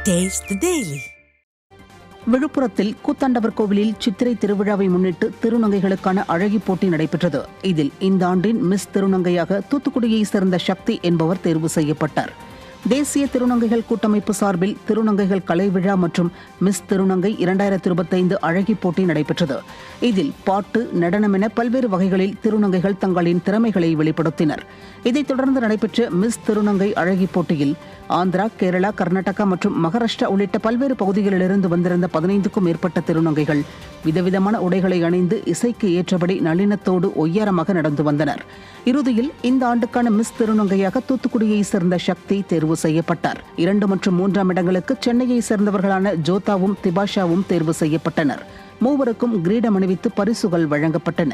Taste the Daily. விழுப்புரத்தில் கூத்தாண்டவர் கோவிலில் சித்திரை திருவிழாவை முன்னிட்டு திருநங்கைகளுக்கான அழகி போட்டி நடைபெற்றது. இதில் இந்த ஆண்டின் மிஸ் திருநங்கையாக தூத்துக்குடியைச் சேர்ந்த சக்தி என்பவர் தேர்வு செய்யப்பட்டார். தேசிய திருநங்கைகள் கூட்டமைப்பு சார்பில் திருநங்கைகள் கலை விழா மற்றும் மிஸ் திருநங்கை 2025 அழகி போட்டி நடைபெற்றது. இதில் பாட்டு, நடனம் என பல்வேறு வகைகளில் திருநங்கைகள் தங்களின் திறமைகளை வெளிப்படுத்தினர். இதைத் தொடர்ந்து நடைபெற்ற மிஸ் திருநங்கை அழகி போட்டியில் ஆந்திரா, கேரளா, கர்நாடகா மற்றும் மகாராஷ்டிரா உள்ளிட்ட பல்வேறு பகுதிகளிலிருந்து வந்திருந்த 15க்கும் மேற்பட்ட திருநங்கைகள் விதவிதமான உடைகளை அணிந்து இசைக்கு ஏற்றபடி நளினத்தோடு ஒய்யாரமாக நடந்து வந்தனர். இறுதியில் இந்த ஆண்டுக்கான மிஸ் திருநங்கையாக தூத்துக்குடியைச் சேர்ந்த சக்தி தேர்வு செய்யப்பட்டார். 2 மற்றும் 3ஆம் இடங்களுக்கு சென்னையைச் சேர்ந்தவர்களான ஜோதாவும் திபாஷாவும் தேர்வு செய்யப்பட்டனர். மூவருக்கும் கிரீடம் அணிவித்து பரிசுகள் வழங்கப்பட்டன.